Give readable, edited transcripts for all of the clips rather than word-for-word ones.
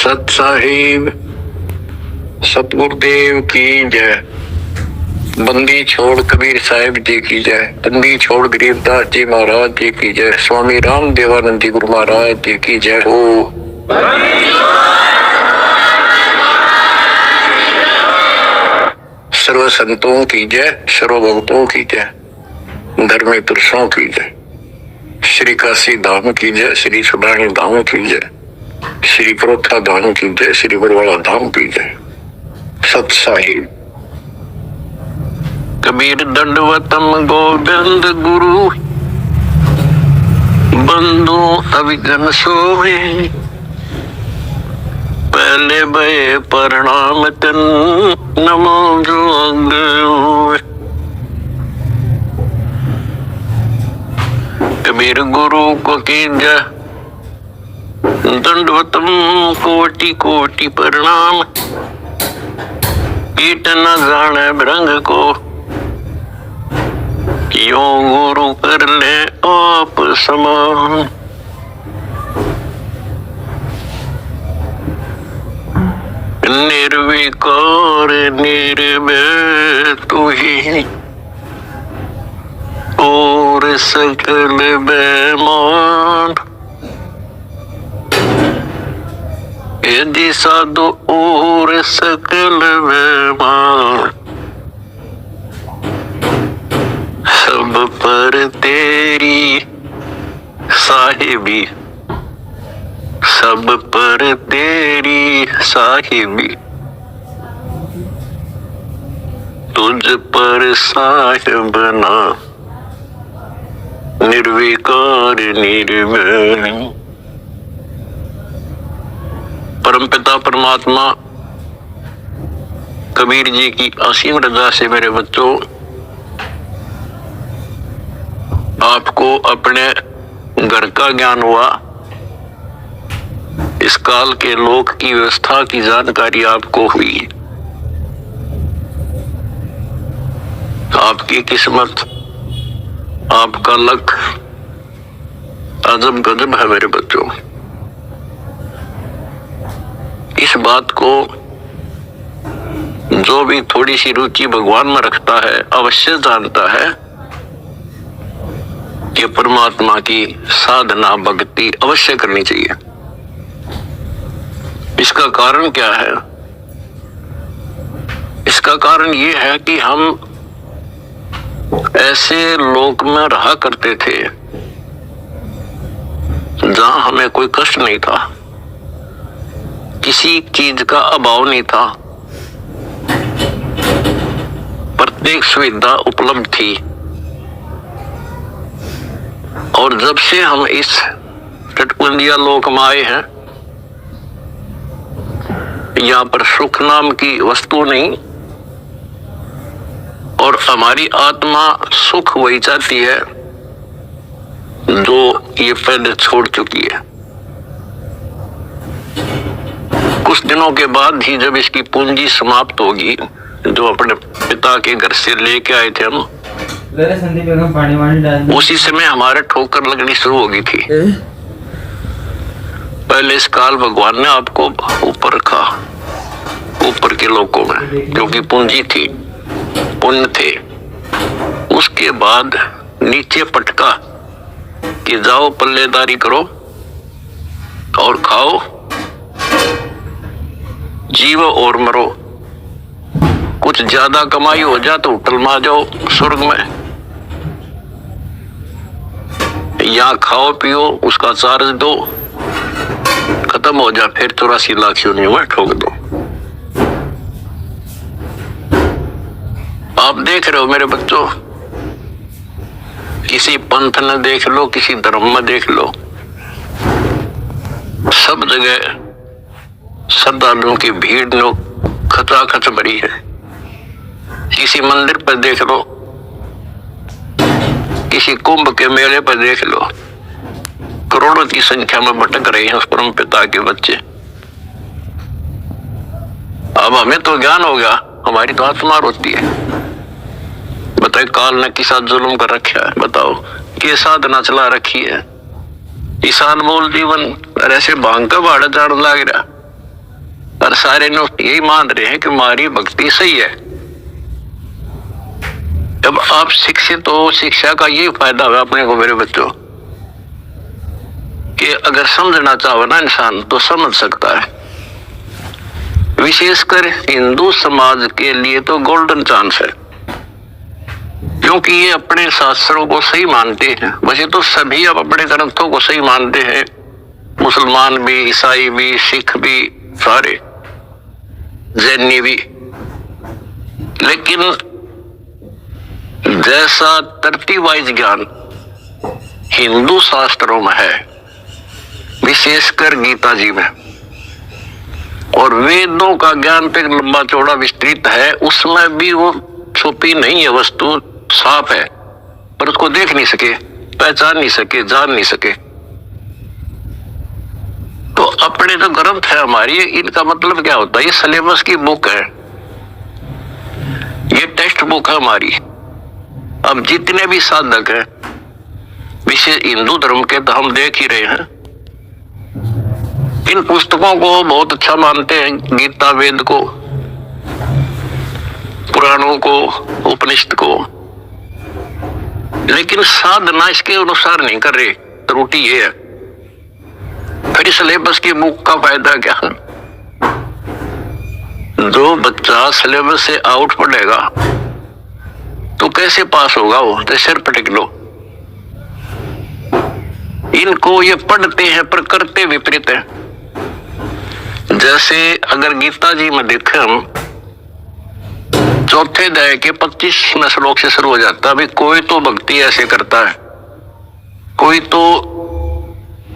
सत साहिब सतगुरुदेव की जय। बंदी छोड़ कबीर साहिब जी की जय। बंदी छोड़ गरीबदास जी महाराज जी की जय। स्वामी राम देवानंद जी गुरु महाराज जी की जय हो। सर्व संतों की जय, सर्व भक्तों की जय, धर्मी पुरुषों की जय। श्री काशी धाम की जय, श्री सुडानी धाम की जय, श्री प्रोथा धाम की जय, श्री बरवाड़ा धाम की जय। सत साहिब कबीर दंडवतम गोविंद गुरु बंधु अभिगन सोवे। पहले भय प्रणाम तन नमो जोग। कबीर गुरु को कीजय दंडवतम कोटि कोटि प्रणाम। कीट न जाने भ्रंग को यो गुरु कर ले आप समान। निर्विकार निर्भय तू ही और सकल बेमान। यदि साधु और सकल बेमान। सब पर तेरी साहिबी, सब पर तेरी साहिबी। तुझ पर साहिबना निर्विकार निर्भय। परमपिता परमात्मा कबीर जी की असीम रजा से मेरे बच्चों आपको अपने घर का ज्ञान हुआ। इस काल के लोक की व्यवस्था की जानकारी आपको हुई। आपकी किस्मत, आपका लक अजब गजब है मेरे बच्चों। इस बात को जो भी थोड़ी सी रुचि भगवान में रखता है अवश्य जानता है कि परमात्मा की साधना भक्ति अवश्य करनी चाहिए। इसका कारण क्या है? इसका कारण ये है कि हम ऐसे लोक में रहा करते थे जहां हमें कोई कष्ट नहीं था, किसी चीज का अभाव नहीं था, प्रत्येक सुविधा उपलब्ध थी। और जब से हम इस टटपुंजिया लोक में आए हैं, यहाँ पर सुख नाम की वस्तु नहीं और हमारी आत्मा सुख वही चाहती है जो ये पहले छोड़ चुकी है। कुछ दिनों के बाद ही जब इसकी पूंजी समाप्त होगी, जो अपने पिता के घर से लेके आए थे हम, उसी समय हमारे ठोकर लगनी शुरू हो गई थी। पहले इस काल भगवान ने आपको ऊपर रखा, ऊपर के लोकों में, क्योंकि पूंजी थी, पुण्य थे। उसके बाद नीचे पटका कि जाओ पल्लेदारी करो और खाओ, जीवो और मरो। कुछ ज्यादा कमाई हो जा तो होटल में आ जाओ स्वर्ग में, यहाँ खाओ पियो, उसका चार्ज दो, खत्म हो जा, फिर 84 लाख योनियों में ठोक दो। आप देख रहे हो मेरे बच्चों, किसी पंथ में देख लो, किसी धर्म में देख लो, सब जगह श्रद्धालुओं की भीड़ नो खचाखच भरी है। किसी मंदिर पर देख लो, किसी कुंभ के मेले पर देख लो, करोड़ों की संख्या में भटक रहे हैं उस परम पिता के बच्चे। अब हमें तो ज्ञान हो गया, हमारी तो आत्मा रोती है। बताए काल ने किसा जुल्म कर रखा है, बताओ ये साधना चला रखी है। ईशान बोल जीवन ऐसे भांग का भाड़ा चाड़ लाग रहा, और सारे यही मान रहे हैं कि हमारी भक्ति सही है। जब आप शिक्षित हो, शिक्षा का ये फायदा हुआ अपने को मेरे बच्चों, कि अगर समझना चाहो ना इंसान तो समझ सकता है। विशेषकर हिंदू समाज के लिए तो गोल्डन चांस है, क्योंकि ये अपने शास्त्रों को सही मानते हैं। वैसे तो सभी अब अपने ग्रंथों को सही मानते हैं, मुसलमान भी, ईसाई भी, सिख भी, सारे जैनी भी, लेकिन जैसा तरतीब वाइज ज्ञान हिंदू शास्त्रों में है, विशेषकर गीता जी में, और वेदों का ज्ञान पे लंबा चौड़ा विस्तृत है, उसमें भी वो छुपी नहीं है वस्तु, साफ है, पर उसको देख नहीं सके, पहचान नहीं सके, जान नहीं सके। तो अपने जो ग्रंथ है हमारी, इनका मतलब क्या होता है? ये सिलेबस की बुक है, ये टेक्स्ट बुक है हमारी। अब जितने भी साधक हैं विशेष हिंदू धर्म के, तो हम देख ही रहे हैं, इन पुस्तकों को बहुत अच्छा मानते हैं, गीता, वेद को, पुराणों को, उपनिषद को, लेकिन साधना इसके अनुसार नहीं कर रहे। त्रुटि ये है। फिर सिलेबस की बुक का फायदा क्या? जो बच्चा सिलेबस से आउट पढ़ेगा तो कैसे पास होगा? वो तो सिर पटक लो। इनको ये पढ़ते हैं पर करते विपरीत है। जैसे अगर गीता जी में देखें हम, चौथे अध्याय के 25वें श्लोक से शुरू हो जाता है। अभी कोई तो भक्ति ऐसे करता है, कोई तो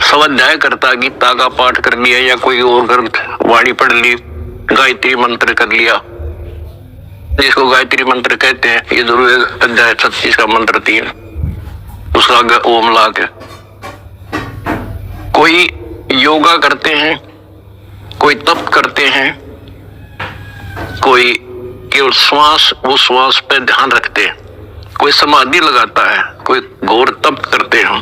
स्वाध्याय करता है, गीता का पाठ कर लिया या कोई और ग्रंथ वाणी पढ़ ली, गायत्री मंत्र कर लिया, जिसको गायत्री मंत्र कहते हैं। ये जरूर अध्याय 36 का मंत्र 3, उसका ओम ला के। कोई योगा करते हैं, कोई तप करते हैं, कोई केवल श्वास, वो श्वास पे ध्यान रखते हैं, कोई समाधि लगाता है, कोई घोर तप करते हैं,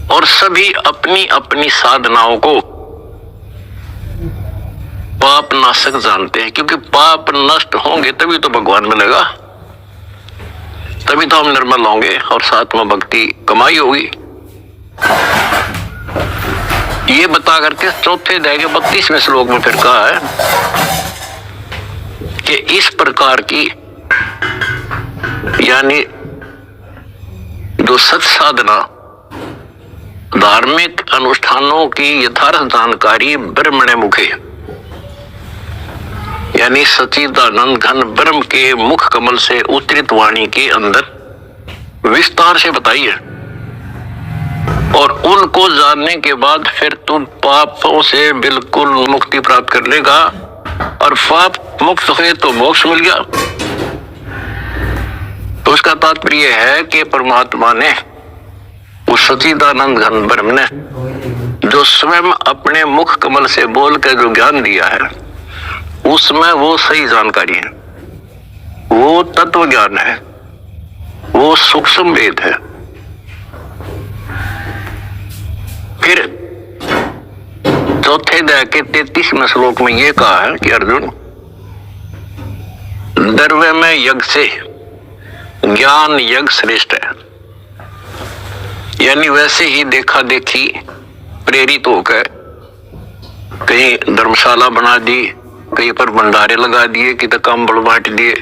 और सभी अपनी अपनी साधनाओं को पाप नाशक जानते हैं, क्योंकि पाप नष्ट होंगे तभी तो भगवान मिलेगा, तभी तो हम निर्मल होंगे और साथ में भक्ति कमाई होगी। ये बता करके चौथे अध्याय के 32वें श्लोक में फिर कहा है कि इस प्रकार की, यानी जो सत साधना, धार्मिक अनुष्ठानों की यथार्थ जानकारी ब्रह्मणे मुखे, यानी सच्चिदानंद घन ब्रह्म के मुख कमल से उतरित वाणी के अंदर विस्तार से बताई है। और उनको जानने के बाद फिर तुम पापों से बिल्कुल मुक्ति प्राप्त कर लेगा, और पाप मुक्त हुए तो मोक्ष मिल गया। तो उसका तात्पर्य है कि परमात्मा ने, उस सच्चिदानंद घन ब्रह्म ने, जो स्वयं अपने मुख कमल से बोल कर जो ज्ञान दिया है, उसमें वो सही जानकारी है, वो तत्व ज्ञान है, वो सूक्ष्म वेद है। फिर चौथे अध्याय के 33वें श्लोक में यह कहा है कि अर्जुन, द्रव्य में यज्ञ से ज्ञान यज्ञ श्रेष्ठ है। यानी वैसे ही देखा देखी प्रेरित होकर कहीं धर्मशाला बना दी, कहीं पर भंडारे लगा दिए, कि तो कंबल बांट दिए,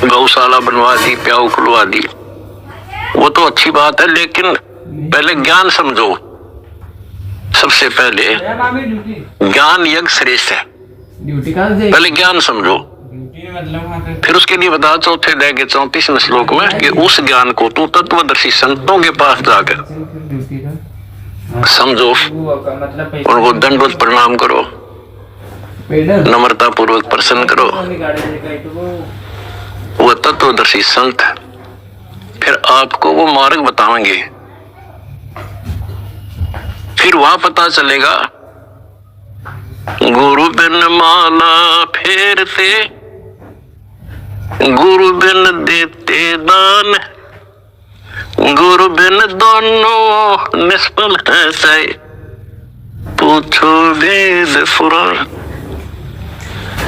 गौशाला बनवा दी, प्याऊ खुलवा दी, वो तो अच्छी बात है, लेकिन पहले ज्ञान समझो। सबसे पहले ज्ञान यज्ञ श्रेष्ठ है, पहले ज्ञान समझो, फिर उसके लिए बता चौथे अध्याय के 34वें श्लोक में कि उस ज्ञान को तू तत्वदर्शी संतों के पास जाकर समझो, उनको दंडवत प्रणाम करो, नम्रता पूर्वक प्रसन्न करो, वो तत्वदर्शी संत फिर आपको वो मार्ग बताएंगे। फिर वहां पता चलेगा, गुरु बिन माला फेरते, गुरु बिन देते दान, गुरु बिन दोनों निष्फल है, चाहे पूछो वेद पुराण।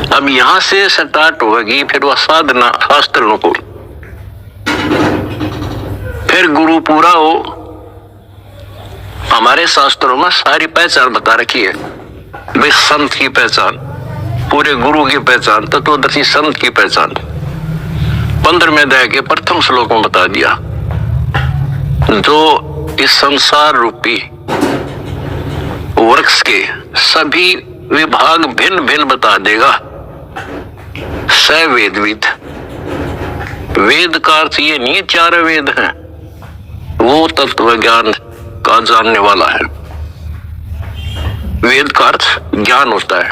अब यहां से स्टार्ट होगी फिर वह साधना शास्त्रों को, फिर गुरु पूरा हो। हमारे शास्त्रों में सारी पहचान बता रखी है, वे संत की पहचान, पूरे गुरु की पहचान, तत्वदर्शी संत की पहचान 15वें अध्याय के प्रथम श्लोक में बता दिया। जो इस संसार रूपी वृक्ष के सभी विभाग भिन्न भिन्न बता देगा। स वेदविद, वेद का अर्थ ये नहीं 4 वेद हैं, वो तत्व ज्ञान का जानने वाला है। वेद का अर्थ ज्ञान होता है,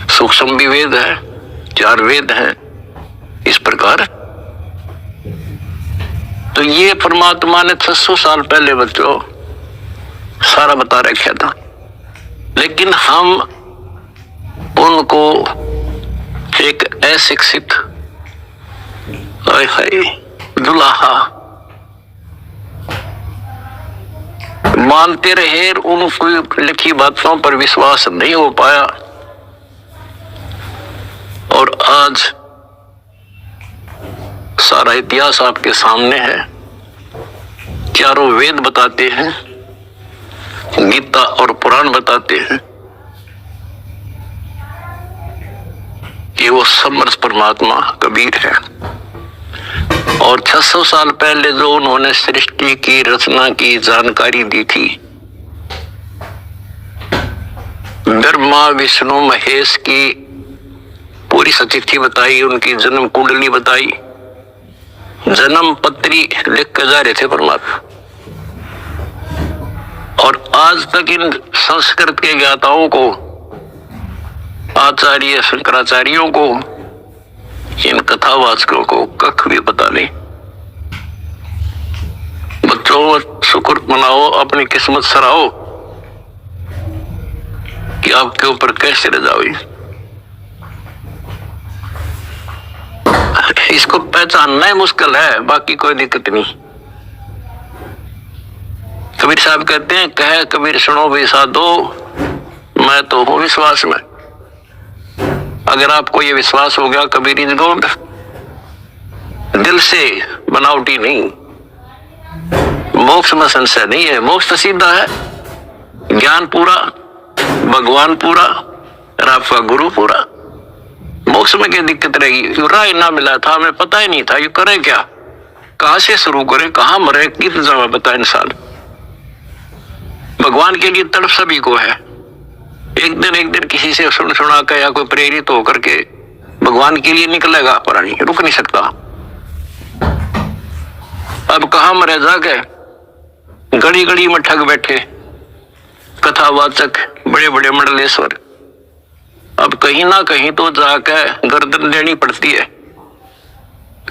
सूक्ष्म भी वेद है, 4 वेद हैं इस प्रकार। तो ये परमात्मा ने 600 साल पहले बच्चों सारा बता रखा था, लेकिन हम उनको एक अशिक्षित दुल्हा मानते रहे, उनको लिखी बातों पर विश्वास नहीं हो पाया। और आज सारा इतिहास आपके सामने है, 4 वेद बताते हैं, गीता और पुराण बताते हैं कि वो समर्थ परमात्मा कबीर है। और 600 साल पहले जो उन्होंने सृष्टि की रचना की जानकारी दी थी, ब्रह्मा विष्णु महेश की पूरी सतिथि बताई, उनकी जन्म कुंडली बताई, जन्म पत्री लिख के जा रहे थे परमात्मा। और आज तक इन संस्कृत के ज्ञाताओं को, आचार्य शंकराचार्यों को, इन कथावाचकों को कख भी पता नहीं। बच्चों शुक्र मनाओ, अपनी किस्मत सराहो कि आपके ऊपर कैसे रजा हुई। इसको पहचानना ही मुश्किल है, बाकी कोई दिक्कत नहीं। कबीर साहब कहते हैं, कहे कबीर सुनो भी साधो, मैं तो हूं विश्वास में। अगर आपको ये विश्वास हो गया कबीर इज गॉड, दिल से बनावटी नहीं, मोक्ष में संशय नहीं है, मोक्ष तो सीधा है, ज्ञान पूरा, भगवान पूरा और आपका गुरु पूरा। मोक्ष में क्या दिक्कत रहेगी? राय ना मिला था, हमें पता ही नहीं था ये करे क्या, कहां से शुरू करे, कहां मरे, कितना जवाब बता इंसान। भगवान के लिए तड़प सभी को है। एक दिन किसी से सुना कर या कोई प्रेरित होकर के भगवान के लिए निकलेगा, पर नहीं रुक नहीं सकता। अब कहां मरे जाके, घड़ी घड़ी में ठग बैठे कथावाचक, बड़े बड़े मंडलेश्वर। अब कहीं ना कहीं तो जाके गर्दन देनी पड़ती है,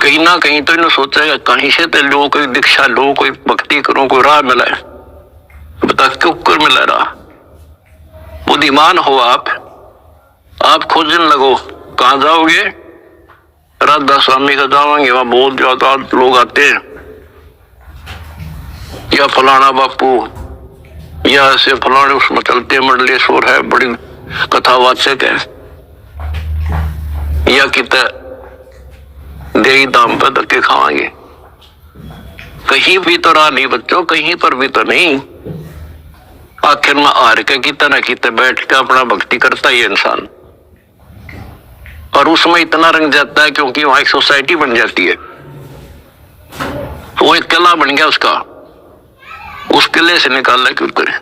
कहीं ना कहीं तो इन्हें सोचेगा कहीं से तो लो, कोई दीक्षा लो, कोई भक्ति करो, कोई राह मिला है। बता क्यों कर मिला रहा? बुद्धिमान हो आप खोजने लगो। कहां जाओगे? राधा स्वामी का जाओगे, वहां बहुत ज्यादा लोग आते हैं, या फलाना बापू, या ऐसे फलाने उसमें चलते मंडलेश्वर है, बड़ी कथावाचक है, या कितना देही दाम पर धक्के खावांगे। कहीं भी तो राह नहीं बच्चों, कहीं पर भी तो नहीं। आखिर में हार के कितना न कितना बैठ के अपना भक्ति करता ही इंसान, और उसमें इतना रंग जाता है क्योंकि वहां एक सोसाइटी बन जाती है, वो एक किला बन गया उसका, उस किले से निकालना क्यों करे।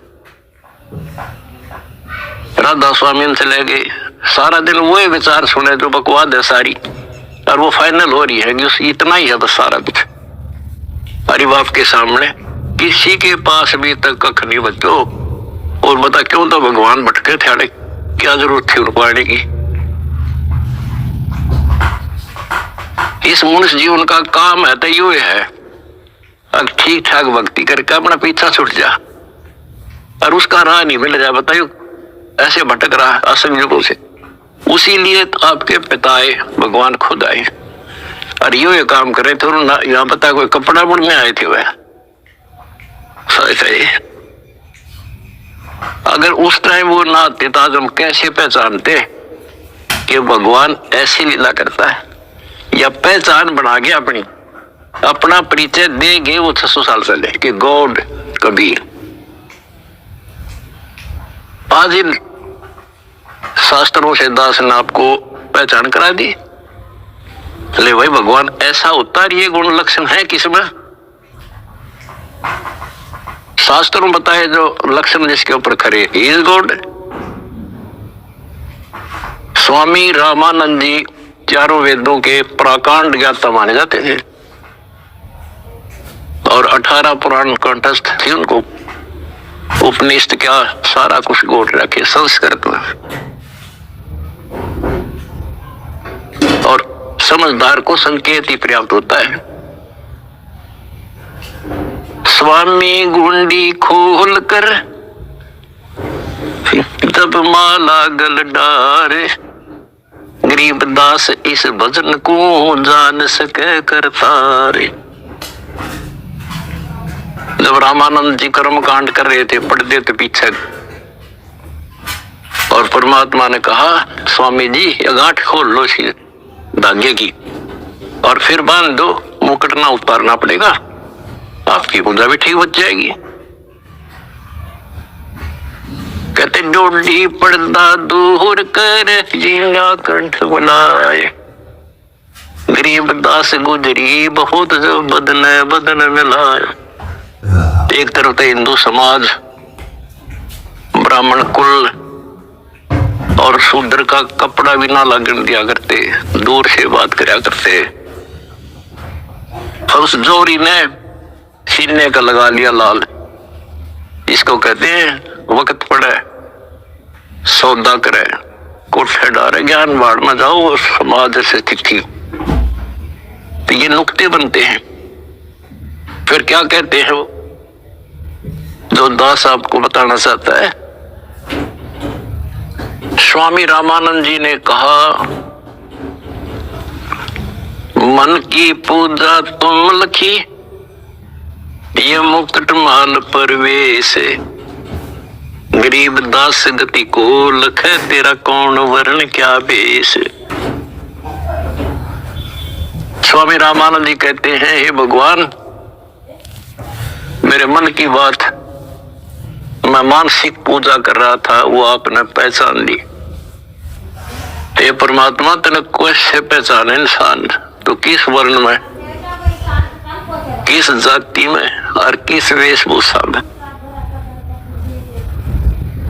राधा स्वामी से ले गए, सारा दिन वो विचार सुने जो बकवाद है सारी, और वो फाइनल हो रही है कि इतना ही है बस सारा कुछ। अरे बाप के सामने किसी के पास भी तक कख नहीं बच्चों। और बता क्यों तो भगवान भटके थे, क्या जरूरत थी उनको आने की। इस मनुष्य जीवन का काम है तो यो है, अब ठीक ठाक भक्ति करके अपना पीछा छूट जा, और उसका राह नहीं मिल जाए। बताइयो ऐसे भटक रहा है असंयोगों से। उसी लिए आपके पिता आए, भगवान खुद आए, और ये काम करे थे। यहाँ पता कोई कपड़ा बुनने आए थे वह, सही अगर उस टाइम वो ना आते तो आज हम कैसे पहचानते कि भगवान ऐसी लीला करता है, या पहचान बना के अपनी अपना परिचय दे गए वो 600 साल पहले कि गॉड कबीर। आज इन शास्त्रों से दास ने आपको पहचान करा दी। ले भाई भगवान ऐसा होता है, ये गुण लक्षण है किसमें? शास्त्रों में बताए जो लक्षण जिसके ऊपर खरे, इज गॉड। स्वामी रामानंद जी चारों वेदों के प्राकांड ज्ञाता माने जाते थे और 18 पुराण कंठस्थ थे उनको। उपनिषद क्या सारा कुछ गोट रखे संस्कृत में। और समझदार को संकेत ही पर्याप्त होता है। स्वामी गुंडी खोल कर जब माला गल डारे, गरीब दास इस भजन को जान सके करतारे। जब रामानंद जी कर्म कांड कर रहे थे पर्दे के पीछे, और परमात्मा ने कहा स्वामी जी ये गांठ खोल लो सी धागे की और फिर बांध दो, मुकुट ना उतारना पड़ेगा, आपकी पूजा भी ठीक बच जाएगी। कहते डोली पर्दा दूर कर जिला कंठ बुलाए, गरीब दास गुजरी बहुत जो बदन मिलाए। एक तरफ तो हिंदू समाज, ब्राह्मण कुल और शूद्र का कपड़ा भी ना लगन दिया करते, दूर से बात कराया करते। उस जोरी ने सीने का लगा लिया लाल, इसको कहते हैं वक्त पड़े सौदा करे, कोठे डारे ज्ञान बाढ़ में जाओ समाज से चिट्ठी। तो ये नुक्ते बनते हैं। फिर क्या कहते हैं वो जो दास आपको बताना चाहता है? स्वामी रामानंद जी ने कहा मन की पूजा तुम लखी, ये मुकुट माल परवेश, गरीब दास गति को लख, तेरा कौन वर्ण क्या भेष। स्वामी रामानंद जी कहते हैं हे भगवान, मेरे मन की बात मैं मानसिक पूजा कर रहा था, वो आपने पहचान ली। ये परमात्मा तेने कैसे पहचाने इंसान, तो किस वर्ण में, किस जाति में और किस वेशभूषा में।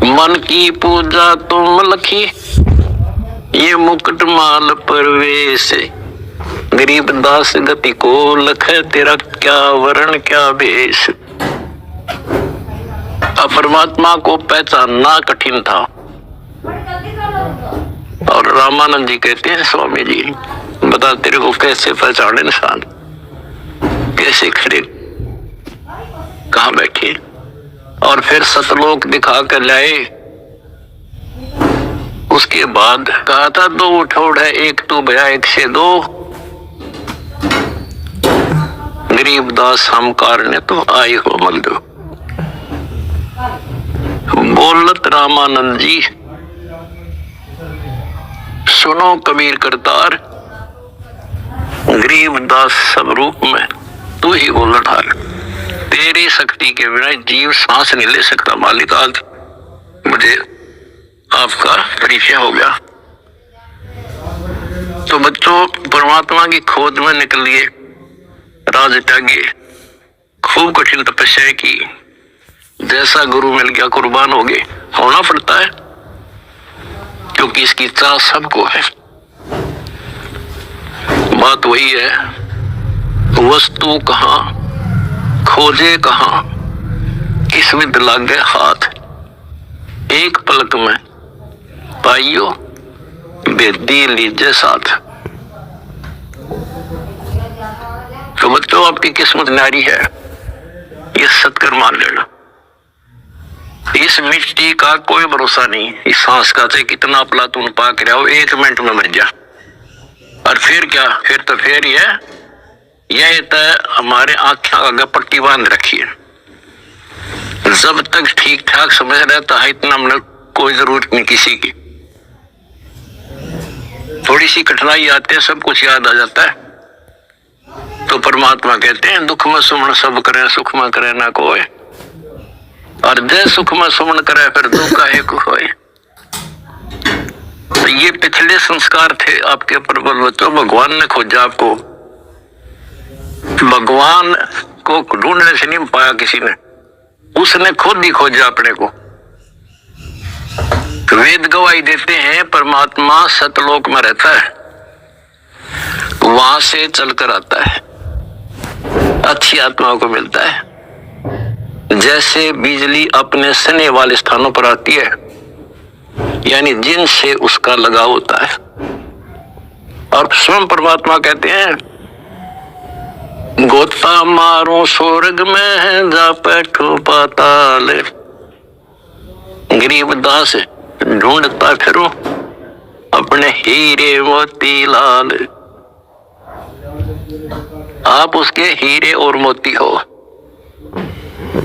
मन की पूजा तुम लखी, ये मुकुट माल परवेश, गरीब दास गति को लख, तेरा क्या वर्ण क्या भेष। परमात्मा को पहचानना कठिन था। और रामानंद जी कहते हैं स्वामी जी बता तेरे को कैसे पहचाने इंसान, कैसे खड़े, कहाँ बैठे। और फिर सतलोक दिखा कर लाए। उसके बाद कहा था दो उठोड़ है, एक तो भया एक से दो, गरीब दास हम कारने तो आई हो मल दो। बोलत रामानंद जी सुनो कबीर करतार, गरीब दास सब रूप में तू ही बोलत हार। तेरी शक्ति के बिना जीव सांस नहीं ले सकता मालिक। आज मुझे आपका परिचय हो गया। तो बच्चों परमात्मा की खोज में निकलिए, राज त्यागे, खूब कठिन तपस्या की, जैसा गुरु मिल गया कुर्बान हो गए। होना पड़ता है क्योंकि इसकी चाह सबको है। बात वही है, वस्तु कहाँ खोजे कहाँ, किस विद लागे हाथ, एक पलक में पाइयो बेदी लीजिए साथ। तो बच्चों आपकी किस्मत नारी है, ये सत्कर मान लेना। इस मिट्टी का कोई भरोसा नहीं, इस सांस का चाहे कितना प्लातून पाक रहा हो, 1 मिनट में मर जा। और फिर क्या, फिर तो फिर यह तो हमारे आंखें आगे पट्टी बांध रखी है। जब तक ठीक ठाक समझ रहता है इतना हमने कोई जरूरत नहीं किसी की। थोड़ी सी कठिनाई आती है सब कुछ याद आ जाता है। तो परमात्मा कहते हैं दुख में सुमन सब करे सुख में करे ना कोई, और जय सुख में सुमन करे फिर दुख काहे को होए। तो ये पिछले संस्कार थे आपके प्रबल बच्चों। भगवान ने खोजा आपको, भगवान को ढूंढने से नहीं पाया किसी ने, उसने खुद ही खोजा अपने को। वेद गवाही देते हैं परमात्मा सतलोक में रहता है, वहां से चलकर आता है, अच्छी आत्माओं को मिलता है। जैसे बिजली अपने सने वाले स्थानों पर आती है, यानी जिनसे उसका लगाव होता है। और स्वयं परमात्मा कहते हैं गोता मारो स्वर्ग में जा बैठो पाताल, गरीब दास ढूंढता फिरो अपने हीरे मोती लाल। आप उसके हीरे और मोती हो।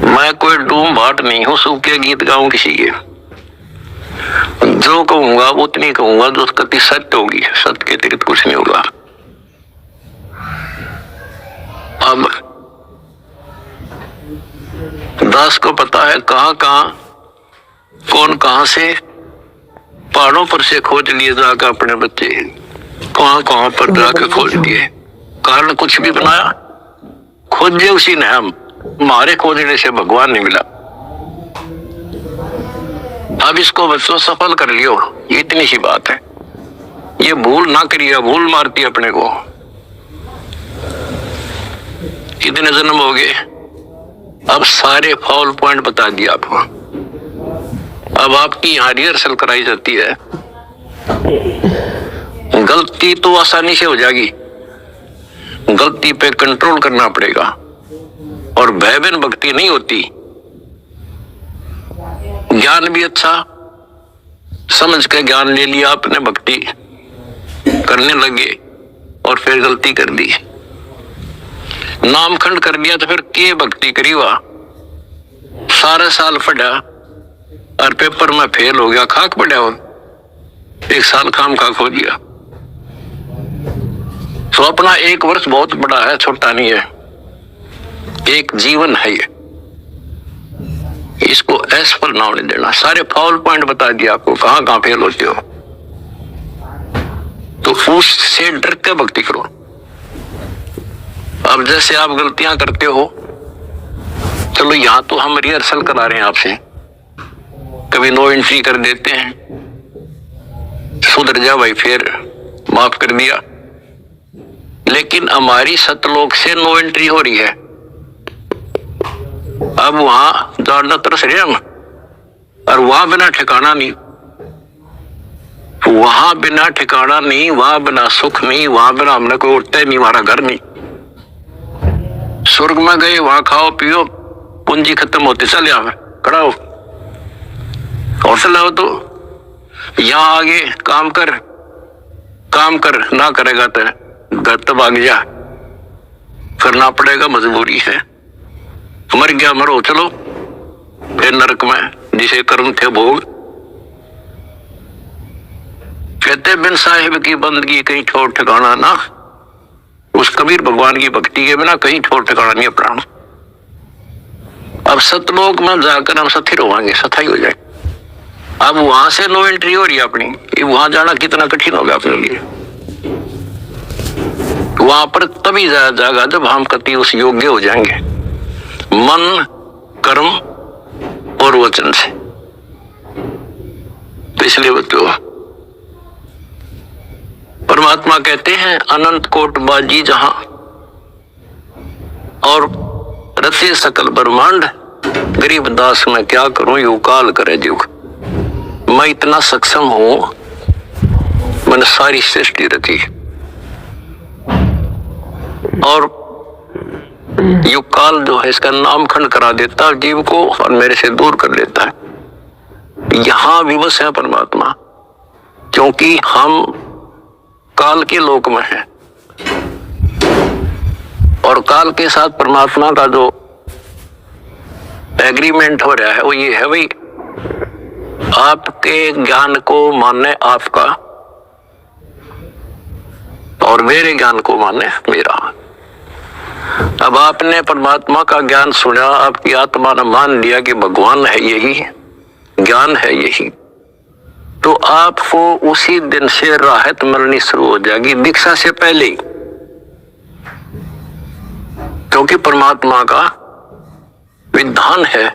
मैं कोई डूम भाट नहीं हूं, सूखे गीत गाऊं किसी के। जो कहूंगा उतनी कहूंगा जो कति सत्य होगी, सत्य के अतिरिक्त कुछ नहीं होगा। अब दास को पता है कहां कहां कौन कहां से पहाड़ों पर से खोज लिए जाकर अपने बच्चे, कहां कहां पर जाकर खोज दिए। कारण कुछ भी बनाया, खोजे उसी ने, हम हमारे खोजने से भगवान नहीं मिला। अब इसको बच्चों सफल कर लियो, इतनी सी बात है। ये भूल ना करिए, भूल मारती अपने को। इतने जन्म हो गए, अब सारे फॉल पॉइंट बता दिए आपको। अब आपकी यहाँ रिहर्सल कराई जाती है। गलती तो आसानी से हो जाएगी, गलती पे कंट्रोल करना पड़ेगा। और भयबीन भक्ति नहीं होती। ज्ञान भी अच्छा समझ के ज्ञान ले लिया आपने, भक्ति करने लगे और फिर गलती कर दी, नामखंड कर दिया तो फिर के भक्ति करी। हुआ सारा साल पढ़ा और पेपर में फेल हो गया, खाक पड़ा हो, एक साल काम खाक हो गया। तो अपना एक वर्ष बहुत बड़ा है, छोटा नहीं है, एक जीवन है ये। इसको असफल ना होने देना। सारे फाउल पॉइंट बता दिया आपको, कहां कहां फेल होते हो। तो उससे डर के भक्ति करो। अब जैसे आप गलतियां करते हो, चलो यहां तो हम रिहर्सल करा रहे हैं आपसे, कभी नो एंट्री कर देते हैं, सुधर जा भाई, फिर माफ कर दिया। लेकिन हमारी सतलोक से नो एंट्री हो रही है। अब वहां जानना तरस रहे हम, और वहां बिना ठिकाना नहीं, वहां बिना ठिकाना नहीं, वहां बिना सुख नहीं, वहां बिना हमने कोई उठता ही नहीं, हमारा घर नहीं। स्वर्ग में गए, वहां खाओ पियो, पूंजी खत्म होती, चल यहाँ खड़ा हो, होटल आओ, तो यहां आगे काम कर, काम कर, ना करेगा तो घर तो भाग जा, करना पड़ेगा, मजबूरी है। मर गया मरो, चलो फिर नरक में जिसे कर्म थे भोग। कहते बिन साहिब की बंदगी कहीं छोड़ ठिकाना ना। उस कबीर भगवान की भक्ति के बिना कहीं छोड़ ठिकाना नहीं है प्राण। अब सतलोक में जाकर हम स्थिर होंगे, सथाई हो जाए। अब वहां से नो एंट्री हो रही है अपनी, वहां जाना कितना कठिन होगा अपने लिए। वहां पर तभी जाया जाएगा जब हम कति उस योग्य हो जाएंगे, मन कर्म और वचन से। तो इसलिए बच्चों परमात्मा कहते हैं अनंत कोट बाजी जहां और रचे सकल ब्रह्मांड, गरीब दास मैं क्या करूं यू काल करे जुग। मैं इतना सक्षम हूं, मैंने सारी सृष्टि रची और युग काल जो है इसका नामखंड करा देता है जीव को और मेरे से दूर कर देता है। यहां विवश है परमात्मा, क्योंकि हम काल के लोक में हैं और काल के साथ परमात्मा का जो एग्रीमेंट हो रहा है वो ये है भाई, आपके ज्ञान को माने आपका और मेरे ज्ञान को माने मेरा। अब आपने परमात्मा का ज्ञान सुना, आपकी आत्मा ने मान लिया कि भगवान है यही, ज्ञान है यही, तो आपको उसी दिन से राहत मिलनी शुरू हो जाएगी, दीक्षा से पहले ही। क्योंकि परमात्मा का विधान है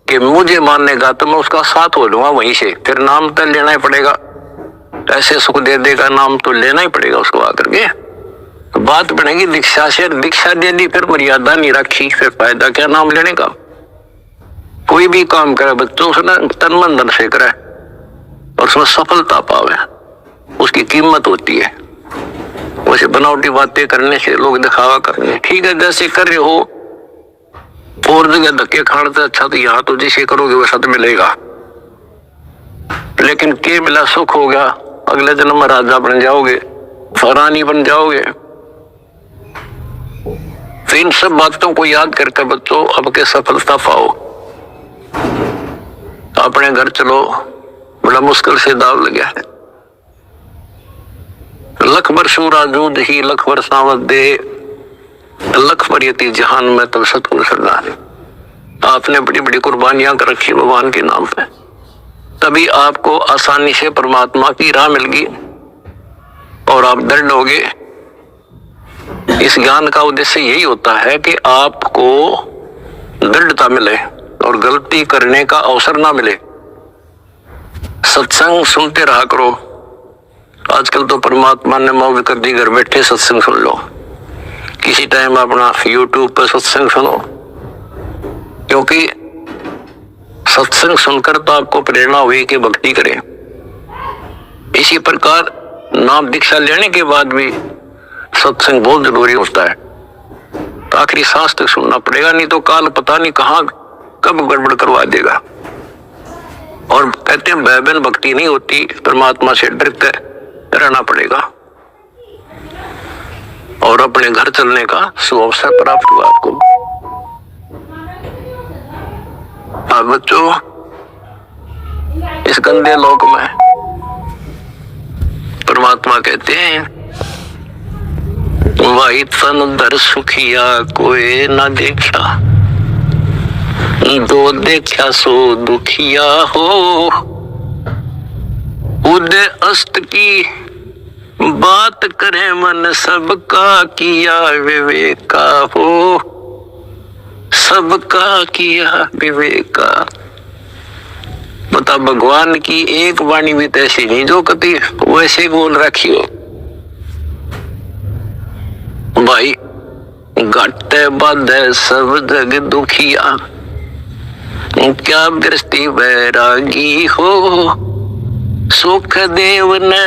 कि मुझे मानेगा तो मैं उसका साथ हो लूंगा वहीं से, फिर नाम तो लेना ही पड़ेगा, ऐसे सुख दे देगा नाम तो लेना ही पड़ेगा उसको आकर के। तो बात बनेगी दीक्षा से, दीक्षा दे दी फिर मर्यादा नहीं रखी, फिर फायदा क्या नाम लेने का। कोई भी काम करे बच्चों से तन मन धन से करे और उसमें सफलता पावे, उसकी कीमत होती है। वैसे बनावटी बातें करने से, लोग दिखावा करने, ठीक है जैसे कर रहे हो और जगह धक्के खाने से अच्छा तो यहाँ तो जैसे करोगे वैसा तो मिलेगा, लेकिन के मिला सुख होगा, अगले जन्म में राजा बन जाओगे, रानी बन जाओगे। तो इन सब बातों को याद करके बच्चों अब के सफलता पाओ। अपने घर चलो, बड़ा मुश्किल से दाव लगा है। लख बरसू राजूद ही लख बरसावत दे, लख बरियती जहान में तब सतगुरु सरदार। आपने बड़ी बड़ी कुर्बानियां कर रखी भगवान के नाम पे, तभी आपको आसानी से परमात्मा की राह मिल गई और आप दृढ़ होगे। इस ज्ञान का उद्देश्य यही होता है कि आपको दृढ़ता मिले और गलती करने का अवसर ना मिले। सत्संग सुनते रहा करो। आजकल तो परमात्मा ने मौज कर दी, घर बैठे सत्संग सुन लो, किसी टाइम अपना YouTube पर सत्संग सुनो, क्योंकि सत्संग सुनकर तो आपको प्रेरणा हुई कि भक्ति करें। इसी प्रकार नाम दीक्षा लेने के बाद भी सत्संग बहुत जरूरी होता है। तो आखिरी सांस तक सुनना पड़ेगा, नहीं तो काल पता नहीं कहां कब गड़बड़ करवा देगा। और कहते हैं भयबीन भक्ति नहीं होती, परमात्मा से डरते रहना पड़ेगा। और अपने घर चलने का सुअवसर प्राप्त हुआ आपको। अब बच्चों इस गंदे लोक में परमात्मा कहते हैं वाही तन दर सुखिया कोई ना देखा, दो देखा सो दुखिया हो, उदय अस्त की बात करे मन सबका किया विवेका हो, सबका किया विवेका। बता भगवान की एक वाणी भी ऐसी नहीं जो कभी वैसे बोल रखी हो। भाई घटे बाधे सब जग दुखिया, क्या गृहस्थी बैरागी हो, सुख देव ने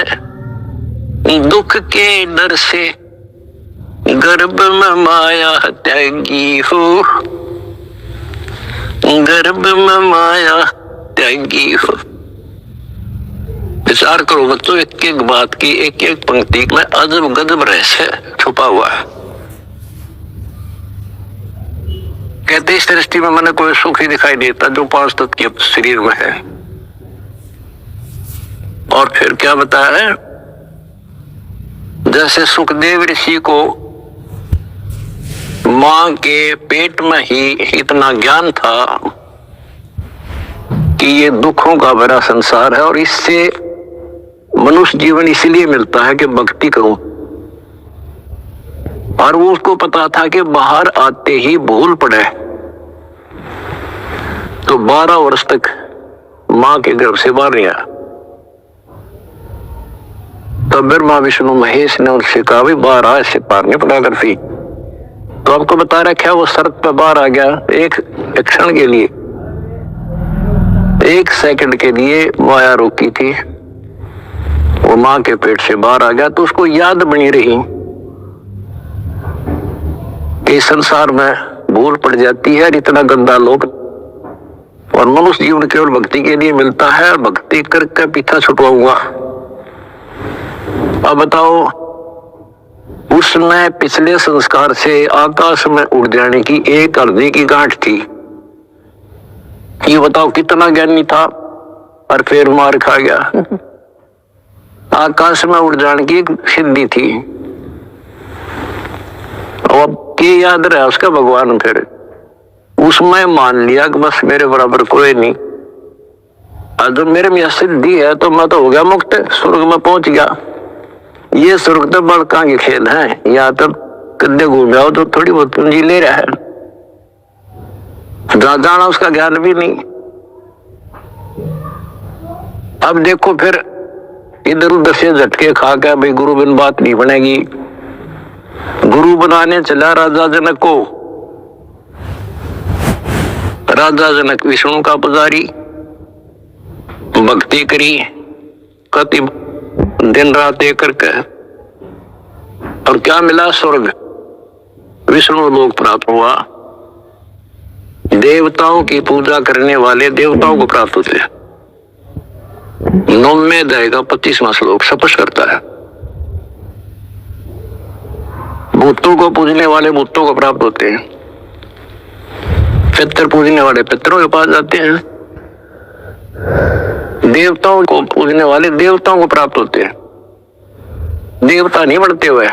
दुख के डर से गर्भ में माया त्यागी हो, गर्भ में माया त्यागी हो। विचार करो बच्चों, एक एक बात की एक एक पंक्ति में अजब गजब रहस्य छुपा हुआ है। कहते इस दृष्टि में मैंने कोई सुख ही दिखाई देता जो 5 तत्व के शरीर में है। और फिर क्या बताया है, जैसे सुखदेव ऋषि को मां के पेट में ही इतना ज्ञान था कि ये दुखों का भरा संसार है और इससे मनुष्य जीवन इसलिए मिलता है कि भक्ति करूं, और वो उसको पता था कि बाहर आते ही भूल पड़े तो 12 वर्ष तक मां के गर्भ से बाहर नहीं आया। तब ब्रह्मा विष्णु महेश ने उनसे कहा भाई बाहर आ, इससे पार नहीं पड़ा करती। तो आपको बता रखा वो शर्त पे बाहर आ गया, एक क्षण के लिए, 1 सेकंड के लिए माया रोकी थी, वो मां के पेट से बाहर आ गया। तो उसको याद बनी रही कि संसार में भूल पड़ जाती है, इतना गंदा लोग, और मनुष्य जीवन केवल भक्ति के लिए मिलता है, भक्ति करके पीछा छुटवाऊंगा। अब बताओ, उसमें पिछले संस्कार से आकाश में उड़ जाने की एक हृदय की गांठ थी, ये बताओ कितना ज्ञानी था और फिर मार खा गया। आकाश में उड़ जाने की एक सिद्धि थी, अब के याद रहा उसका भगवान, फिर उसमें मान लिया कि बस मेरे बराबर कोई नहीं, और जब मेरे में सिद्धि है तो मैं तो हो गया मुक्त, स्वर्ग में पहुंच गया। ये स्वर्ग तो बड़का के खेल है, यहाँ तक कद्दे घूम जाओ तो थोड़ी बहुत पूंजी ले रहा है, जाना उसका ज्ञान भी नहीं। अब देखो फिर इधर उधर से झटके खा के भाई गुरु बिन बात नहीं बनेगी, गुरु बनाने चला राजा जनक को। राजा जनक विष्णु का पुजारी, भक्ति करी कति दिन रात एक करके, और क्या मिला? स्वर्ग, विष्णु लोक प्राप्त हुआ। देवताओं की पूजा करने वाले देवताओं को प्राप्त होते हैं। 9वें अध्याय का 25वां श्लोक स्पष्ट करता है। भूतों को पूजने वाले भूतों को प्राप्त होते हैं, पितर पूजने वाले पितरों के पास जाते हैं, देवताओं को पूजने वाले देवताओं को प्राप्त होते हैं। देवता नहीं बढ़ते हुए,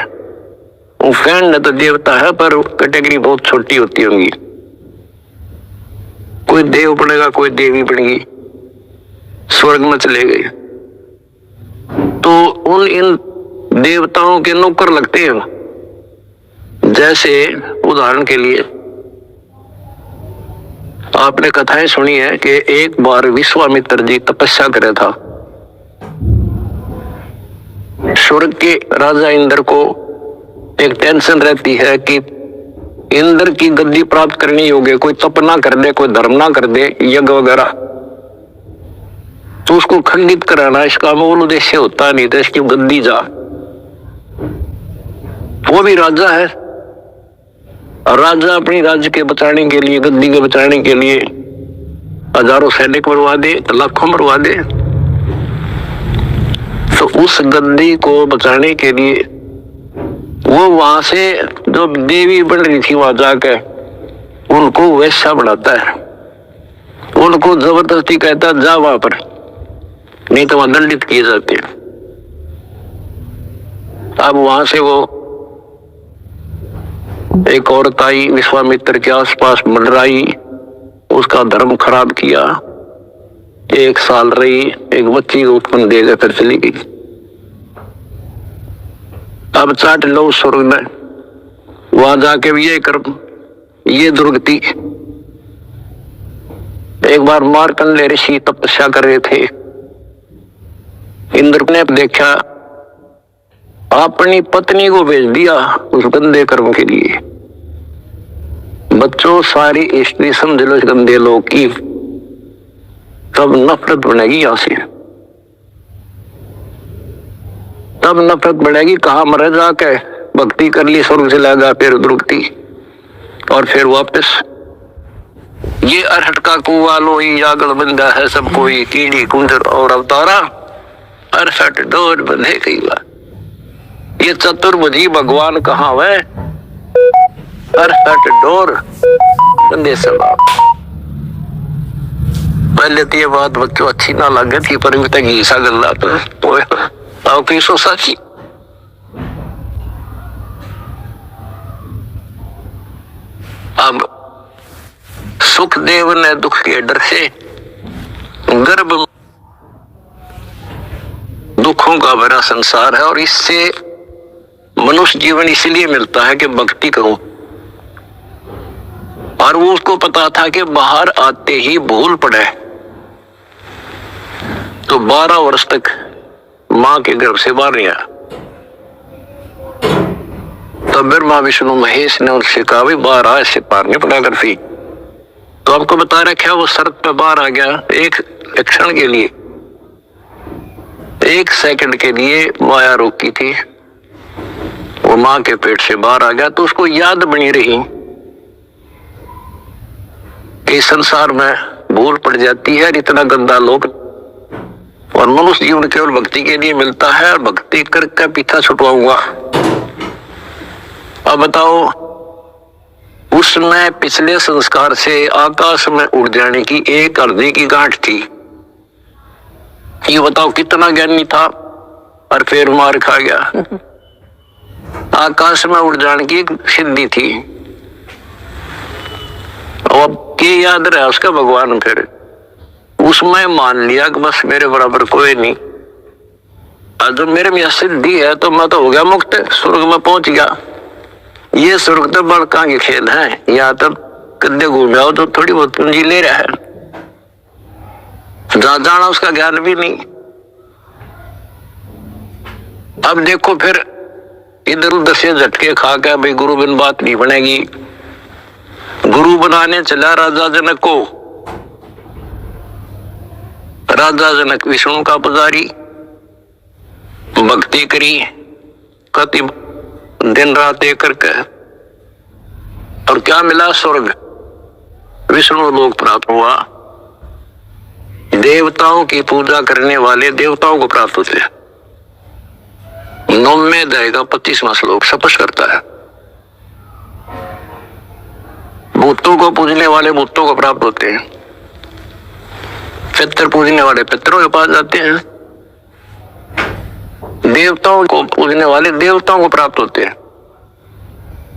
वो फैन तो देवता है पर कैटेगरी बहुत छोटी होती होंगी, कोई देव बनेगा कोई देवी बनेगी, स्वर्ग में चले गए तो उन इन देवताओं के नौकर लगते हैं। जैसे उदाहरण के लिए आपने कथाएं सुनी है कि एक बार विश्वामित्र जी तपस्या करे था, स्वर्ग के राजा इंद्र को एक टेंशन रहती है कि इंद्र की गद्दी प्राप्त करनी योग्य कोई तप ना कर दे, कोई धर्म ना कर दे, यज्ञ वगैरह, तो उसको खंडित कराना इसका मूल उद्देश्य होता नहीं था, इसकी गद्दी जा। वो भी राजा है, और राजा अपनी राज्य के बचाने के लिए, गद्दी के बचाने के लिए हजारों सैनिक मरवा दे, लाखों मरवा दे, तो उस गद्दी को बचाने के लिए वो वहां से जो देवी बन रही थी वहां जाकर उनको वैसा बढ़ाता है, उनको जबरदस्ती कहता जा वहां पर, नहीं तो वहां दंडित किए जाते हैं। अब वहां से वो एक औरत आई, विश्वामित्र के आसपास मंडराई, उसका धर्म खराब किया, 1 साल रही, एक बच्ची को उत्पन्न देकर फिर चली गई। अब चाट लो स्वर्ग में, वहां जाके भी ये कर, ये दुर्गति। एक बार मार्कंडेय ऋषि तपस्या कर रहे थे, इंद्र ने देखा, अपनी पत्नी को भेज दिया उस गंदे कर्म के लिए। बच्चों सारी स्त्री समझ लो इस गंदे लोग की, तब नफरत बनेगी यहां से, तब नफरत बढ़ेगी। कहा मरे जाके भक्ति कर ली, स्वर्ग से लगा, फिर दुर्गति, और फिर वापस ये अरहट का कुआ लोही जागल बंदा है सब कोई, कीड़ी कुंजर और अवतारा, अरहट डोर बंधे कई बार। ये चतुर्भुजी भगवान कहाँ है? अरहट डोर बंदे सब। पहले तो ये बात बच्चों अच्छी ना लगे थी, पर भी तक ईसा गल्ला तो पीसो साची। अब सुखदेव ने दुख के डर से गर्भ, दुखों का भरा संसार है, और इससे मनुष्य जीवन इसलिए मिलता है कि भक्ति करो, और वो उसको पता था कि बाहर आते ही भूल पड़े, तो 12 वर्ष तक मां के गर्भ से बाहर नहीं आया। तब ब्रह्मा विष्णु महेश ने उससे कहा भाई बाहर आ, इससे पार नहीं पड़ा गर्फी। तो आपको बता रखा वो शर्त पे बाहर आ गया, एक क्षण के लिए, 1 सेकंड के लिए माया रोकी थी, वो मां के पेट से बाहर आ गया। तो उसको याद बनी रही कि संसार में भूल पड़ जाती है, इतना गंदा लोग, और मनुष्य जीवन केवल भक्ति के लिए मिलता है, और भक्ति करके पीछा छुटवाऊंगा। अब बताओ उसमें पिछले संस्कार से आकाश में उड़ जाने की एक अर्धी की गांठ थी। ये बताओ कितना ज्ञानी था और फिर मार खा गया। आकाश में उड़ जाने की सिद्धि थी। अब के याद रहा उसका भगवान, फिर उसमें मान लिया कि बस मेरे बराबर कोई नहीं, और जब मेरे में सिद्धि है तो मैं तो हो गया मुक्त, स्वर्ग में पहुंच गया। ये स्वर्ग तो बड़का के खेल है, यहाँ तक कद्दे घूम जाओ तो थोड़ी बहुत पूंजी ले रहा है, जहां जाना उसका ज्ञान भी नहीं। अब देखो फिर इधर उधर से झटके खा के भाई गुरु बिन बात नहीं बनेगी। गुरु बनाने चला राजा जनक को। राजा जनक विष्णु का पुजारी, भक्ति करी कति दिन रात एक करके, और क्या मिला? स्वर्ग, विष्णु लोक प्राप्त हुआ। देवताओं की पूजा करने वाले देवताओं को प्राप्त होते हैं। 9वें अध्याय का 25वां श्लोक स्पष्ट करता है। भूतों को पूजने वाले भूतों को प्राप्त होते हैं, पितर पूजने वाले पितरों के पास जाते हैं, देवताओं को पूजने वाले देवताओं को प्राप्त होते हैं।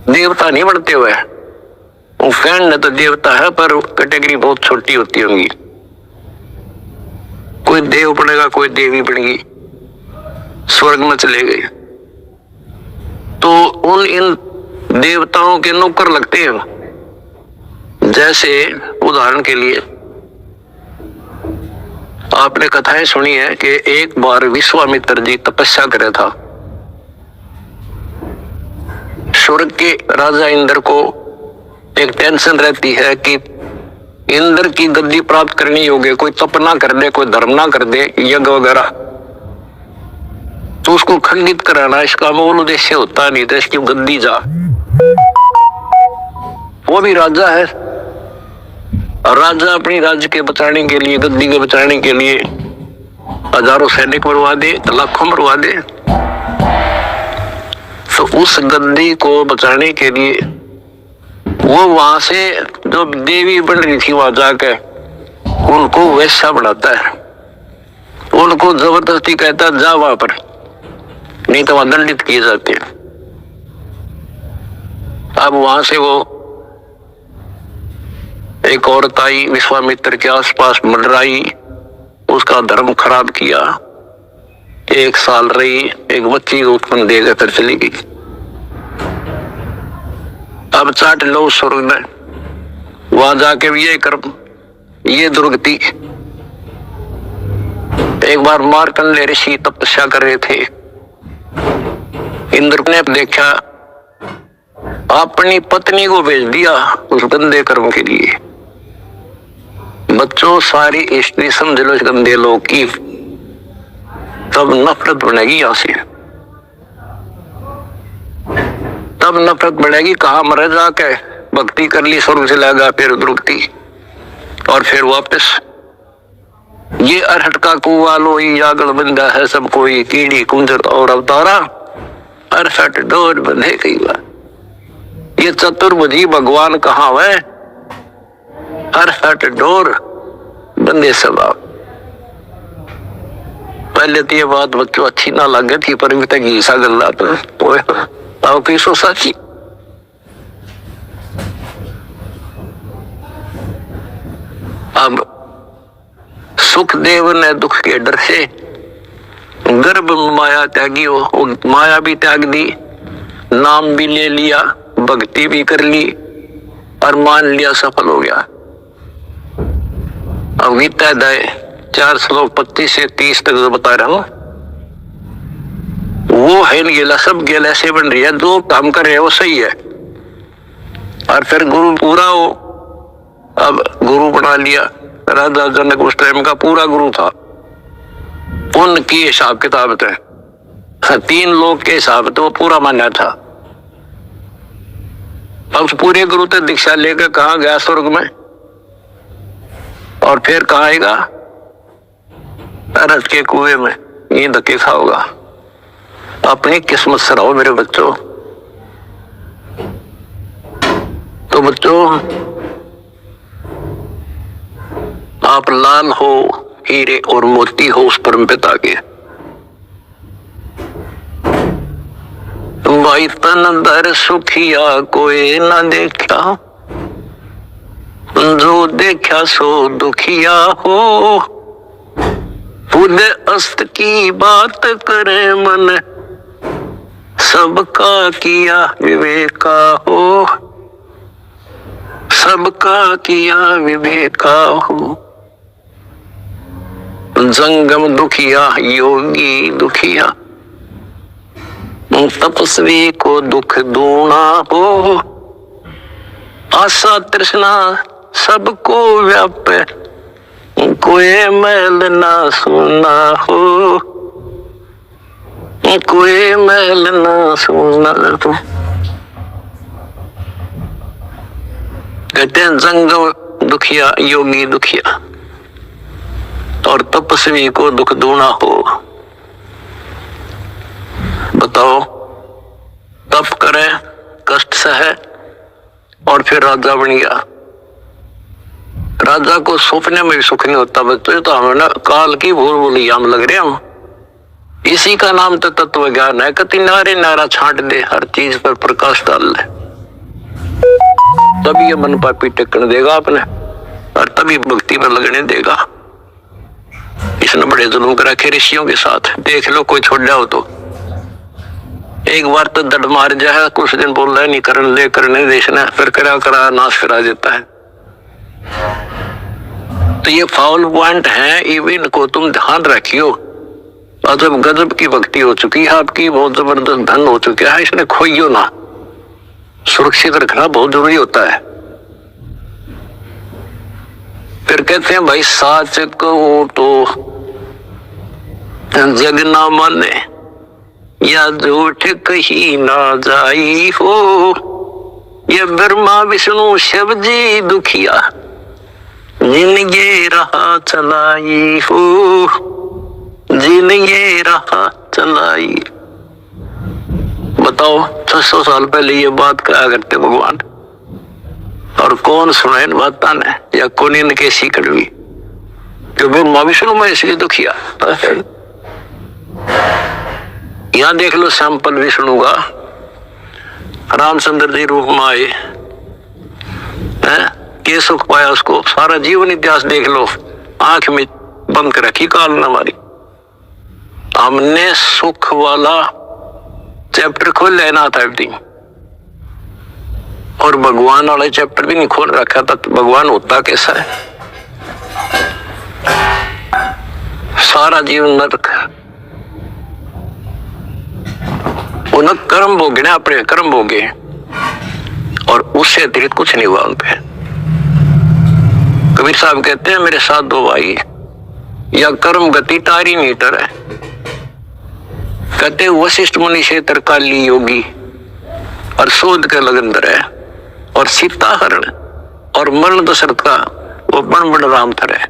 देवता नहीं बनते हुए, वो फैन तो देवता है पर कैटेगरी बहुत छोटी होती होंगी। कोई देव बनेगा, कोई देवी बनेगी, स्वर्ग में चले गए तो उन इन देवताओं के नौकर लगते हैं। जैसे उदाहरण के लिए आपने कथाएं सुनी है कि एक बार विश्वामित्र जी तपस्या करे था। स्वर्ग के राजा इंद्र को एक टेंशन रहती है कि इंद्र की गद्दी प्राप्त करनी योग्य कोई तप ना कर दे, कोई धर्म ना कर दे, यज्ञ वगैरह, तो उसको खंडित कराना इसका मूल उद्देश्य होता नहीं था। इसकी गद्दी जा, वो भी राजा है, और राजा अपनी राज्य के बचाने के लिए, गद्दी के बचाने के लिए हजारों सैनिक मरवा दे, लाखों मरवा दे। तो उस गद्दी को बचाने के लिए वो वहां से जो देवी बन रही थी वहां जाकर उनको वैसा बढ़ाता है, उनको जबरदस्ती कहता है जा वहां पर, नहीं तो वहां दंडित किए जाते हैं। अब वहां से वो एक औरत आई, विश्वामित्र के आसपास मंडराई, उसका धर्म खराब किया, 1 साल रही, एक बच्ची को उत्पन्न देकर फिर चली गई। अब चाट लो स्वर्ग में, वहां जाके भी ये कर्म, ये दुर्गति। एक बार मार्कंडेय ऋषि तपस्या कर रहे थे, इंद्र ने देखा, अपनी पत्नी को भेज दिया उस गंदे कर्म के लिए। बच्चों सारी स्त्री समझ लो इस गंदे लोग की, तब नफरत बनेगी यहां से, तब नफरत बढ़ेगी। कहा मरे जाके भक्ति कर ली, स्वर्ग से लगा, फिर दुर्गति, और फिर वापस ये अरहट का कुआ लोई जागल बंदा है सब कोई, कीड़ी कुंजर और अवतारा, अरहट डोर बंधे कई बार। ये चतुर्भुजी भगवान कहाँ है? अरहट डोर बंदे स्वभाव। पहले तो ये बात बच्चों अच्छी ना लगे थी, पर अभी तक ईसा गल्ला तो पीसो साची। अब सुखदेव ने दुख के डर से गर्भ माया त्यागी हो, माया भी त्याग दी, नाम भी ले लिया, भक्ति भी कर ली, और मान लिया सफल हो गया। अब गीता अध्याय 4 श्लोक 25 से 30 तक जो बता रहा हूं, वो है गेला, सब गेला ऐसे बन रही है, जो काम कर रहे हैं वो सही है, और फिर गुरु पूरा हो। अब गुरु बना लिया राजा जनक, उस टाइम का पूरा गुरु था। उनकी हिसाब किताब थे, 3 लोग के हिसाब तो वो पूरा माना था। अब पूरे गुरु तो दीक्षा लेकर कहा गया स्वर्ग में, और फिर कहा आएगा अरहट के कुएं में, ये धक्के खाओगा। अपनी किस्मत से रहो मेरे बच्चों। तो तो बच्चों, आप लाल हो, हीरे और मोती हो उस परम पिता के। भाई तन दर सुखिया कोई न देखा, जो देखा सो दुखिया हो। खुद अस्त की बात करे मन, सबका किया विवेका हो, सबका किया विवेका हो। जंगम दुखिया योगी दुखिया, तपस्वी को दुख दूना हो। आशा तृष्णा सबको व्यापे, कोई मैल ना सुना हो, कोई मैल ना सुना हो। कहते हैं जंगम दुखिया योगी दुखिया और तपस्वी को दुख दूना हो। बताओ, तप करे, कष्ट सहे और फिर राजा बन गया। राजा को सपने में भी सुख नहीं होता। बच्चों, तो हमें ना काल की भूल भूलिया हम लग रहे हम। इसी का नाम तो तत्व ज्ञान है। कति नारे नारा छांट दे, हर चीज पर प्रकाश डाल ले, तभी ये मन पापी टिकने देगा अपने, और तभी भक्ति में लगने देगा। इसने बड़े जुल्म कर रखे ऋषियों के साथ। देख लो, कोई छोड़ जाओ तो एक बार तो दड़ मार जाए, कुछ दिन बोल रहा है नहीं करने दे, करने देशना, फिर करा नाश करा देता है। तो ये फाउल पॉइंट है, इवन को तुम ध्यान रखियो। अजब गजब की भक्ति हो चुकी है आपकी, बहुत जबरदस्त धन हो चुका है, इसने खोइयो ना। सुरक्षित रखना बहुत जरूरी होता है। फिर कहते हैं भाई, साच कहूं तो जग ना माने, या झूठ कही ना जाई हो। ये ब्रह्मा विष्णु शिव जी दुखिया, जिनगे रहा चलाई हो, जिनगे रहा चलाई। बताओ, 600 साल पहले ये बात कहा करते भगवान, और कौन सुना इन बातों ने, या कौन इनके सीकड़ भी, कि ब्रह्मा विष्णु में इसलिए दुखिया। यहां देख लो सैंपल विष्णु का, रामचंद्र जी रूप में आए हैं, के सुख पाया उसको। सारा जीवन इतिहास देख लो, आंख में बंद कर रखी काल न हमारी। हमने सुख वाला चैप्टर खोल लेना था एवरीथिंग, और भगवान वाला चैप्टर भी नहीं खोल रखा था। तो भगवान होता कैसा है? सारा जीवन नरक, उन कर्म भोगने, अपने कर्म भोगे, और उससे अतिरिक्त कुछ नहीं हुआ उन पे। कबीर साहब कहते हैं, मेरे साथ दो भाई, या कर्म गति तारी मीटर है। कहते वशिष्ठ मुनि से तरकाली योगी, और शोध के लगन है, और सीता हरण और मरण दशरथ का वो बन बन राम थर है।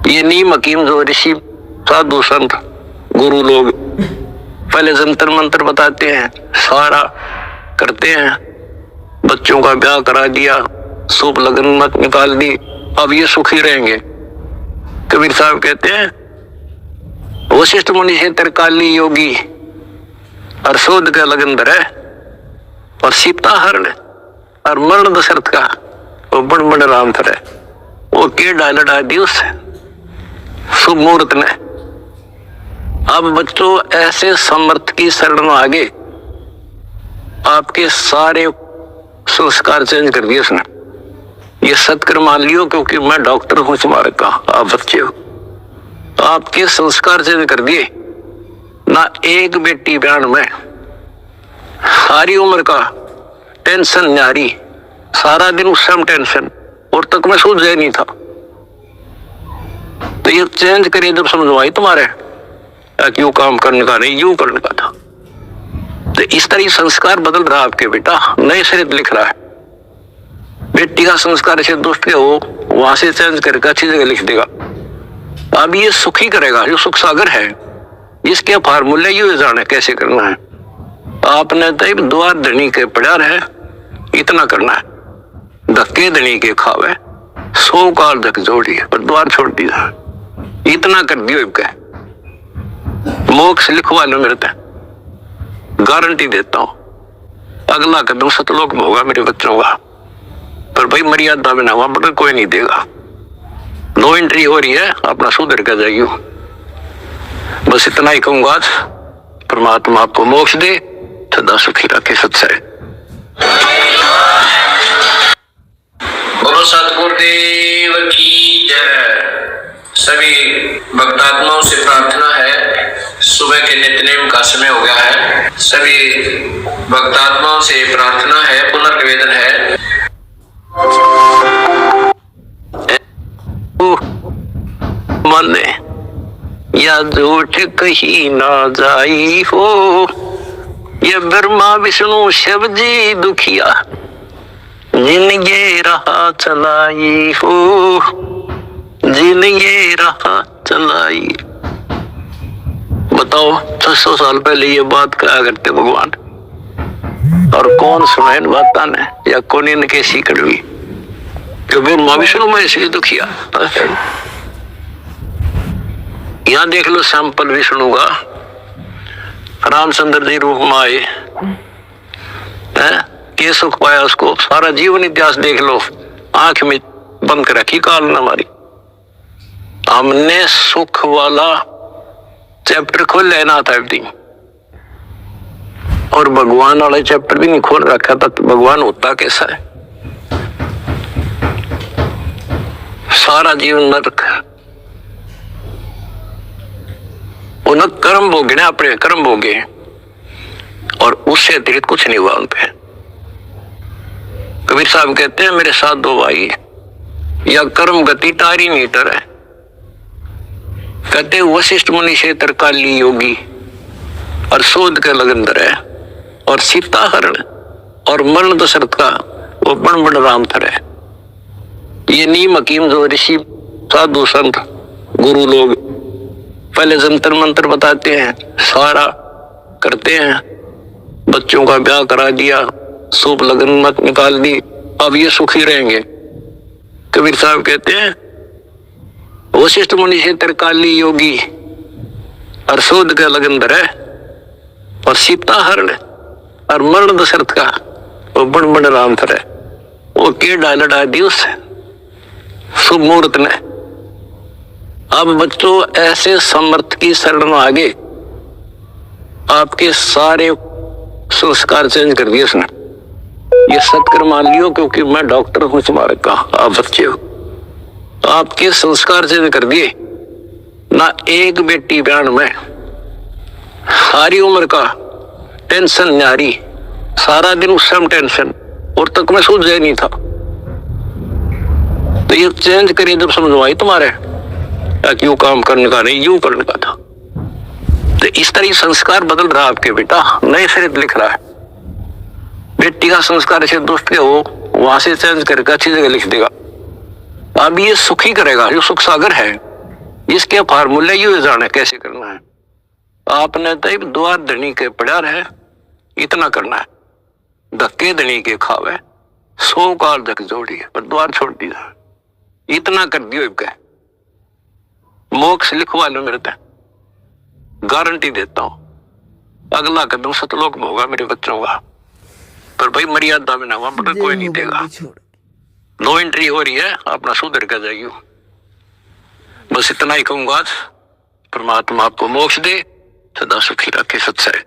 ये नीम हकीम जो ऋषि साधु संत गुरु लोग पहले जंतर मंत्र बताते हैं, सारा करते हैं, बच्चों का ब्याह करा दिया, शुभ लगन मत निकाल दी, अब ये सुखी रहेंगे। कबीर साहब कहते हैं, वशिष्ठ मुनि से तरकाली योगी, और शोध का लगन है, और सीता हरण और मरण दशरथ का वो बड़ बड़ राम थर है। वो के डाला दी उस शुभ मुहूर्त ने। अब बच्चों, ऐसे समर्थ की शरण में आगे आपके सारे संस्कार चेंज कर दिए उसने। ये सत्कर मान लियो, क्योंकि मैं डॉक्टर हूं तुम्हारे का, आप बच्चे हो, तो आपके संस्कार चेंज कर दिए ना। एक बेटी ब्यान में सारी उम्र का टेंशन न्यारी, सारा दिन उस समय टेंशन, और तक मैं सूझ जाए नहीं था। तो ये चेंज करिए, जब समझवाई तुम्हारे क्यों काम करने का नहीं, यूं करने का था। तो इस तरह संस्कार बदल रहा आपके बेटा, नए सिरे लिख रहा है। बेटी का संस्कार ऐसे दुष्ट के हो, वहां से चेंज करके अच्छी जगह लिख देगा। अब ये सुखी करेगा, जो सुख सागर है, इसके फार्मूले ये जाने कैसे करना है। आपने तो द्वार धनी के पड़ा रहे, इतना करना है। धक्के धनी के खावे 100 काल धक जोड़ी पर द्वार छोड़ दिया। इतना कर दियो इनके मोक्ष लिखवा लो मेरे तक, गारंटी देता हूं। अगला कदम सतलोक में होगा मेरे बच्चों का, पर भाई मर्यादा बिना वहां पर कोई नहीं देगा। नो एंट्री हो रही है, अपना सुधर कर जाइयो। बस इतना ही कहूंगा आज। परमात्मा आपको मोक्ष दे, सदा सुखी रखे। सच्चाई बोलो सतगुरुदेव की जय। सभी भक्तात्माओं से प्रार्थना है, सुबह के नित्यनेम का समय हो गया है। सभी भक्तात्माओं से प्रार्थना है, पुनर्निवेदन है। माने या झूठ कही ना जाई हो, ये ब्रह्मा विष्णु शिव जी दुखिया जिन ये राह चलाई हो, जिन ये राह चलाई। बताओ 600 साल पहले ये बात कहा करते भगवान, और कौन सुना इन बातों ने, या कौन इनके सीकड़वी जो ब्रह्मा विष्णु में इसलिए दुखिया। यहां देख लो सैंपल विष्णु का, रामचंद्र जी रूप में आए हैं, के सुख पाया उसको। सारा जीवन इतिहास देख लो, आंख में बंद कर रखी काल न हमारी। हमने सुख वाला चैप्टर खोल लेना था एवरीथिंग, और भगवान वाला चैप्टर भी नहीं खोल रखा था। तो भगवान होता कैसा है? सारा जीवन नरक, उन कर्म भोगे ना, अपने कर्म भोगे, और उससे अतिरिक्त कुछ नहीं हुआ उन पे। कबीर साहब कहते हैं मेरे साथ 2 भाई, या कर्म गति तारी नहीं टरे। कहते वशिष्ठ मुनि से तरकाली योगी, और शोध के लगन धरे, और सीता हरण और मरण दशरथ का वो बण बण राम थरे। ये नीम हकीम जो ऋषि साधु संत गुरु लोग पहले जंतर मंत्र बताते हैं, सारा करते हैं, बच्चों का ब्याह करा दिया, शुभ लगन मत निकाल दी, अब ये सुखी रहेंगे। कबीर साहब कहते हैं वशिष्ठ मुनि से तरकाली योगी, और शोध का लगन धरे, और सीता हरण और मरण दशरथ का वो बण बण राम थरे। वो के डाल दी उस शुभ मुहूर्त ने। अब बच्चों ऐसे समर्थ की शरण आगे आपके सारे संस्कार चेंज कर दिए उसने। ये सत्कर मान लियो, क्योंकि मैं डॉक्टर हूं तुम्हारे का, आप बच्चे हो। आपके संस्कार चेंज कर दिए ना। एक बेटी ब्यान में सारी उम्र का टेंशन न्यारी, सारा दिन उस समय टेंशन, और तक में सूझ नहीं था। तो ये चेंज करिए जब समझवाई तुम्हारे, ताकि यूं काम करने का नहीं, यूं करने का था। तो इस तरह संस्कार बदल रहा आपके बेटा, नए सिरे लिख रहा है। बेटी का संस्कार ऐसे दुष्ट के हो, वहां से चेंज करके अच्छी जगह लिख देगा। अब ये सुखी करेगा, जो सुख सागर है, इसके फार्मूले यू जाने कैसे करना है। आपने तो द्वार धनी के पड़ा रहे, इतना करना है। धक्के धनी के खावे 100 काल धक जोड़ी पर द्वार छोड़ दिया। इतना कर दियो इनके मोक्ष लिखवा लो मेरे तक, गारंटी देता हूं। अगला कदम सतलोक में होगा मेरे बच्चों का, पर भाई मर्यादा बिना वहां पर कोई नहीं देगा। नो एंट्री हो रही है, अपना सुधर कर जाइयो। बस इतना ही कहूंगा आज। परमात्मा आपको मोक्ष दे, सदा सुखी रखे। सच्चाई।